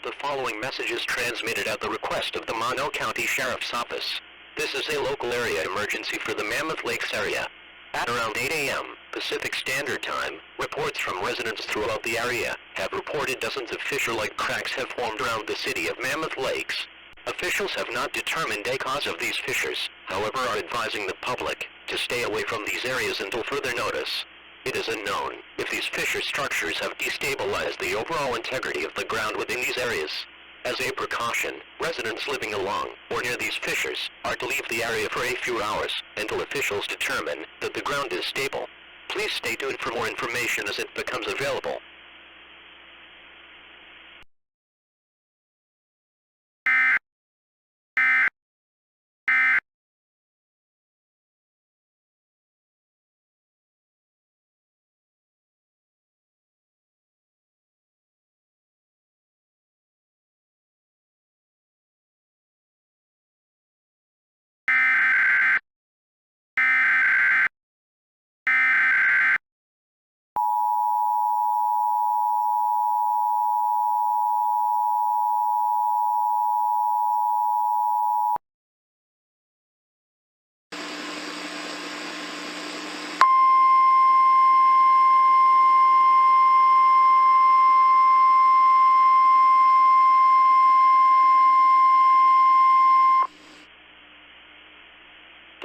The following message is transmitted at the request of the Mono County Sheriff's Office. This is a local area emergency for the Mammoth Lakes area. At around 8 a.m. Pacific Standard Time, reports from residents throughout the area have reported dozens of fissure-like cracks have formed around the city of Mammoth Lakes. Officials have not determined a cause of these fissures, however are advising the public to stay away from these areas until further notice. It is unknown if these fissure structures have destabilized the overall integrity of the ground within these areas. As a precaution, residents living along or near these fissures are to leave the area for a few hours until officials determine that the ground is stable. Please stay tuned for more information as it becomes available.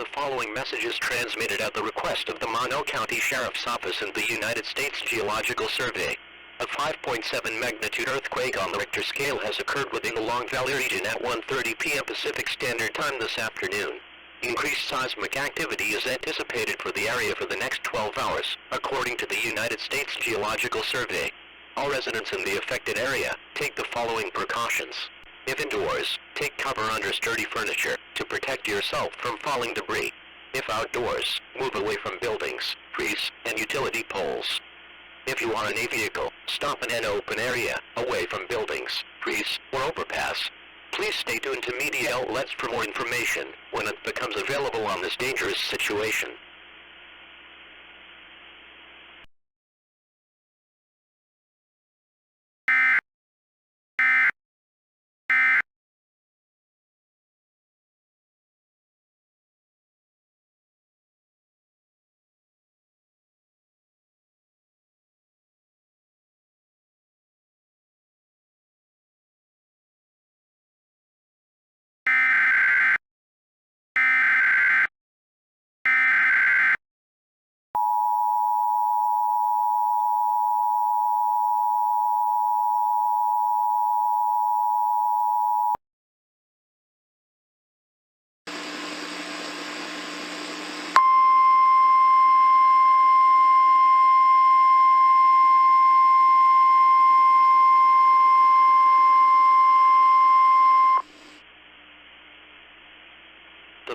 The following message is transmitted at the request of the Mono County Sheriff's Office and the United States Geological Survey. A 5.7 magnitude earthquake on the Richter scale has occurred within the Long Valley region at 1:30 p.m. Pacific Standard Time this afternoon. Increased seismic activity is anticipated for the area for the next 12 hours, according to the United States Geological Survey. All residents in the affected area take the following precautions. If indoors, take cover under sturdy furniture to protect yourself from falling debris. If outdoors, move away from buildings, trees, and utility poles. If you are in a vehicle, stop in an open area, away from buildings, trees, or overpass. Please stay tuned to media outlets for more information when it becomes available on this dangerous situation.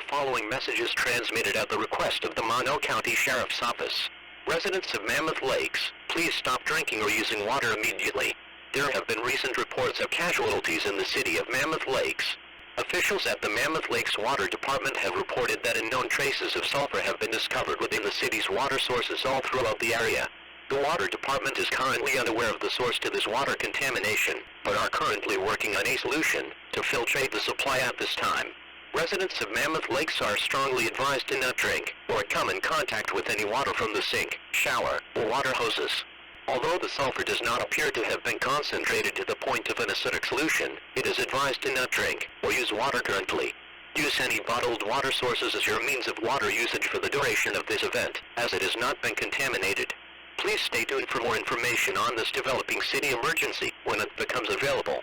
following message is transmitted at the request of the Mono County Sheriff's Office. Residents of Mammoth Lakes, please stop drinking or using water immediately. There have been recent reports of casualties in the city of Mammoth Lakes. Officials at the Mammoth Lakes Water Department have reported that unknown traces of sulfur have been discovered within the city's water sources all throughout the area. The Water Department is currently unaware of the source to this water contamination, but are currently working on a solution to filtrate the supply at this time. Residents of Mammoth Lakes are strongly advised to not drink or come in contact with any water from the sink, shower, or water hoses. Although the sulfur does not appear to have been concentrated to the point of an acidic solution, it is advised to not drink or use water currently. Use any bottled water sources as your means of water usage for the duration of this event, as it has not been contaminated. Please stay tuned for more information on this developing city emergency when it becomes available.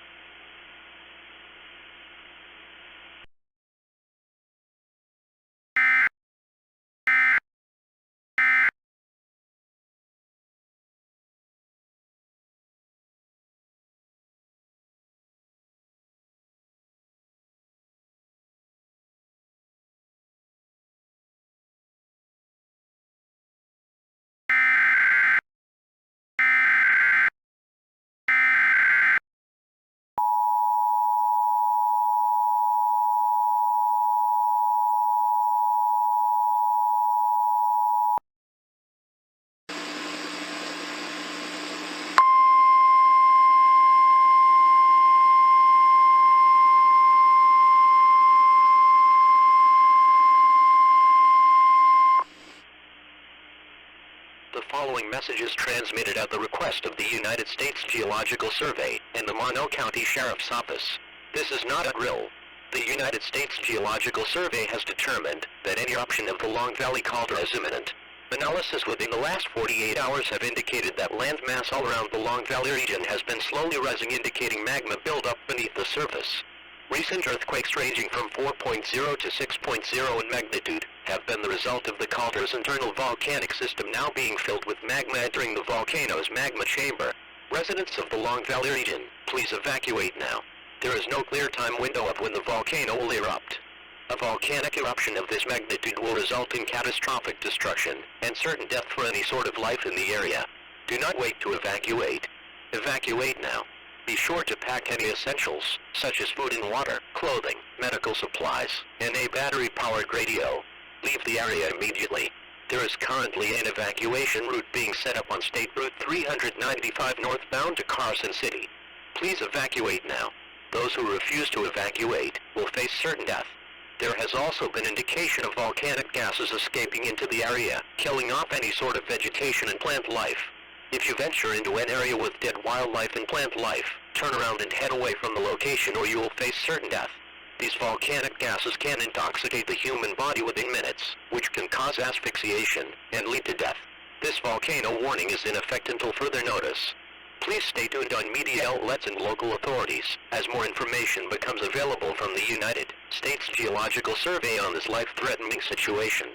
The following message is transmitted at the request of the United States Geological Survey and the Mono County Sheriff's Office. This is not a drill. The United States Geological Survey has determined that any eruption of the Long Valley caldera is imminent. Analysis within the last 48 hours have indicated that landmass all around the Long Valley region has been slowly rising, indicating magma buildup beneath the surface. Recent earthquakes ranging from 4.0 to 6.0 in magnitude have been the result of the caldera's internal volcanic system now being filled with magma entering the volcano's magma chamber. Residents of the Long Valley region, please evacuate now. There is no clear time window of when the volcano will erupt. A volcanic eruption of this magnitude will result in catastrophic destruction and certain death for any sort of life in the area. Do not wait to evacuate. Evacuate now. Be sure to pack any essentials, such as food and water, clothing, medical supplies, and a battery-powered radio. Leave the area immediately. There is currently an evacuation route being set up on State Route 395 northbound to Carson City. Please evacuate now. Those who refuse to evacuate will face certain death. There has also been indication of volcanic gases escaping into the area, killing off any sort of vegetation and plant life. If you venture into an area with dead wildlife and plant life, turn around and head away from the location or you will face certain death. These volcanic gases can intoxicate the human body within minutes, which can cause asphyxiation and lead to death. This volcano warning is in effect until further notice. Please stay tuned on media outlets and local authorities, as more information becomes available from the United States Geological Survey on this life-threatening situation.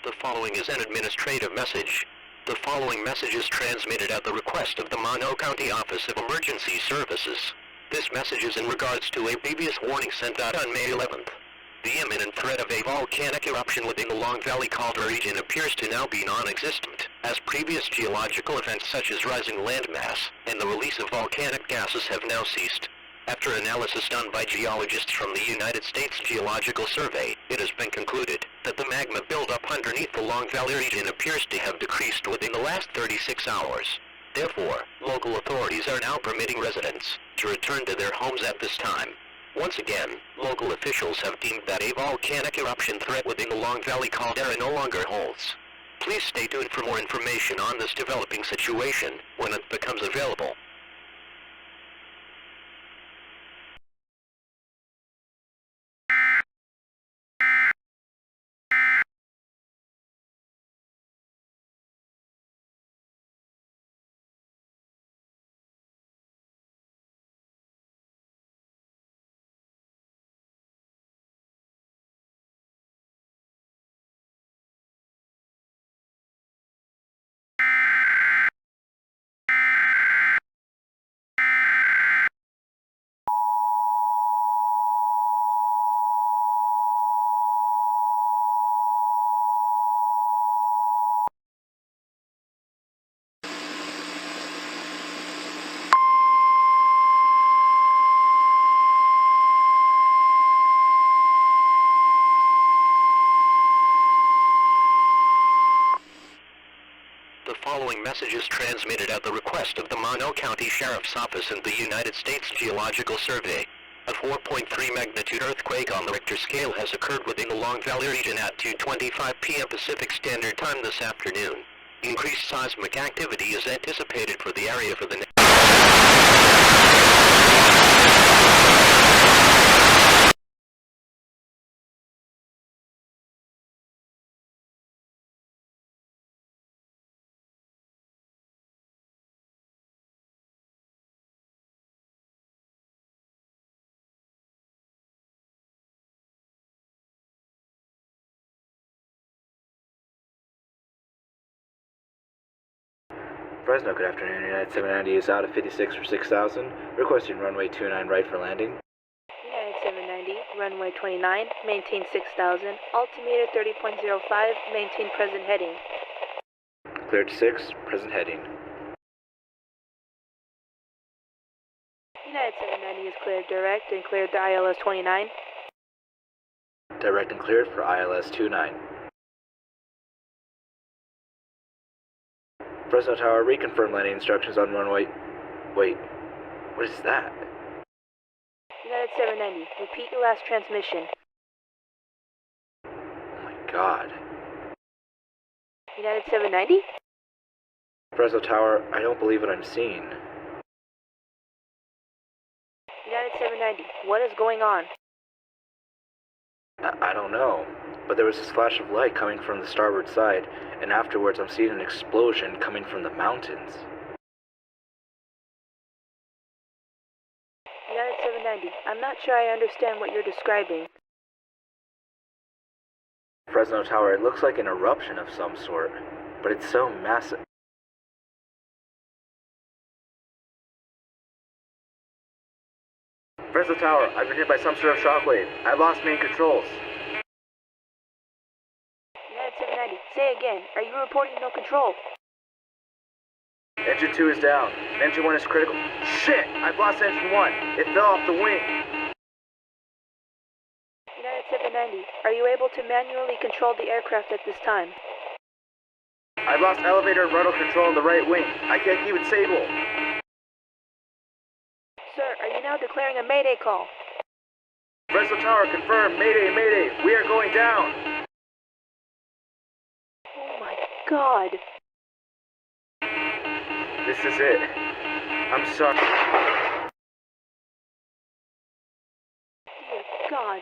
The following is an administrative message. The following message is transmitted at the request of the Mono County Office of Emergency Services. This message is in regards to a previous warning sent out on May 11th. The imminent threat of a volcanic eruption within the Long Valley caldera region appears to now be non-existent, as previous geological events such as rising landmass and the release of volcanic gases have now ceased. After analysis done by geologists from the United States Geological Survey, it has been concluded that the magma buildup underneath the Long Valley region appears to have decreased within the last 36 hours. Therefore, local authorities are now permitting residents to return to their homes at this time. Once again, local officials have deemed that a volcanic eruption threat within the Long Valley caldera no longer holds. Please stay tuned for more information on this developing situation when it becomes available. The following message is transmitted at the request of the Mono County Sheriff's Office and the United States Geological Survey. A 4.3 magnitude earthquake on the Richter scale has occurred within the Long Valley region at 2:25 p.m. Pacific Standard Time this afternoon. Increased seismic activity is anticipated for the area for the next Fresno, good afternoon. United 790 is out of 56 for 6,000. Requesting runway 29 right for landing. United 790, runway 29, maintain 6,000, altimeter 30.05, maintain present heading. Cleared to 6, present heading. United 790 is cleared direct and cleared to ILS 29. Direct and cleared for ILS 29. Fresno Tower, reconfirm landing instructions on runway... Wait, what is that? United 790, repeat your last transmission. Oh my god. United 790? Fresno Tower, I don't believe what I'm seeing. United 790, what is going on? I don't know, but there was this flash of light coming from the starboard side, and afterwards I'm seeing an explosion coming from the mountains. United 790, I'm not sure I understand what you're describing. Fresno Tower, it looks like an eruption of some sort, but it's so massive. Fresno Tower, I've been hit by some sort of shockwave. I lost main controls. United 790, say again, are you reporting no control? Engine 2 is down. Engine 1 is critical. Shit! I've lost engine 1. It fell off the wing. United 790, are you able to manually control the aircraft at this time? I've lost elevator and rudder control in the right wing. I can't keep it stable. Sir, are you now declaring a mayday call? Fresno Tower, confirm. Mayday, mayday. We are going down. Oh my god. This is it. I'm sorry. Dear God,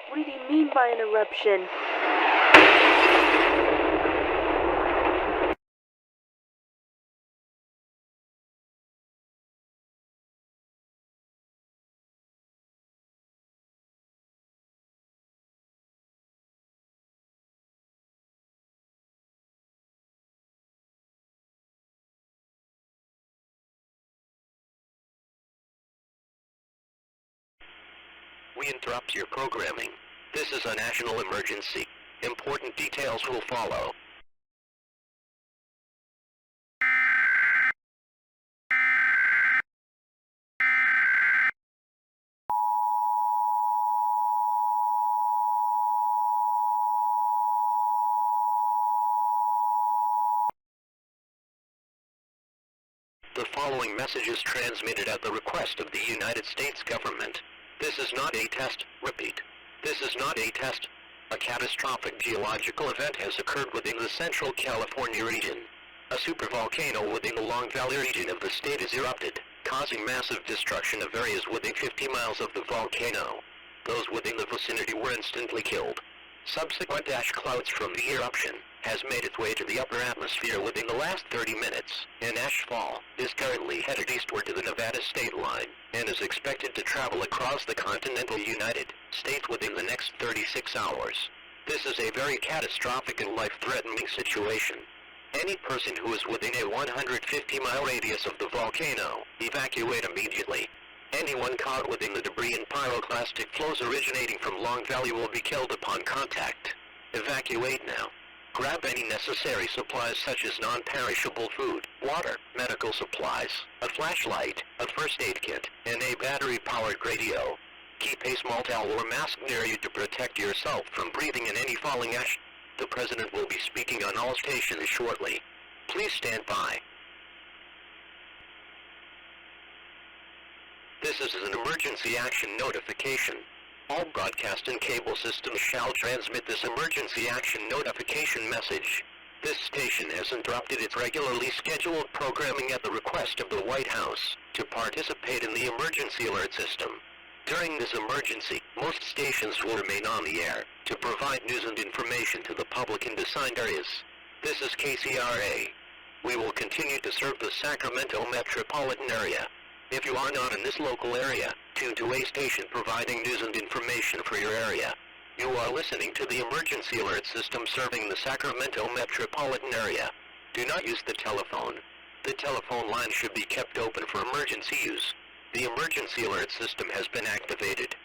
what did he mean by an eruption? We interrupt your programming. This is a national emergency. Important details will follow. The following message is transmitted at the request of the United States government. This is not a test. Repeat. This is not a test. A catastrophic geological event has occurred within the Central California region. A supervolcano within the Long Valley region of the state has erupted, causing massive destruction of areas within 50 miles of the volcano. Those within the vicinity were instantly killed. Subsequent ash clouds from the eruption has made its way to the upper atmosphere within the last 30 minutes, and ashfall is currently headed eastward to the Nevada state line, and is expected to travel across the continental United States within the next 36 hours. This is a very catastrophic and life-threatening situation. Any person who is within a 150-mile radius of the volcano, evacuate immediately. Anyone caught within the debris and pyroclastic flows originating from Long Valley will be killed upon contact. Evacuate now. Grab any necessary supplies such as non-perishable food, water, medical supplies, a flashlight, a first aid kit, and a battery-powered radio. Keep a small towel or mask near you to protect yourself from breathing in any falling ash. The President will be speaking on all stations shortly. Please stand by. This is an emergency action notification. All broadcast and cable systems shall transmit this emergency action notification message. This station has interrupted its regularly scheduled programming at the request of the White House to participate in the emergency alert system. During this emergency, most stations will remain on the air to provide news and information to the public in assigned areas. This is KCRA. We will continue to serve the Sacramento metropolitan area. If you are not in this local area, tune to a station providing news and information for your area. You are listening to the emergency alert system serving the Sacramento metropolitan area. Do not use the telephone. The telephone line should be kept open for emergency use. The emergency alert system has been activated.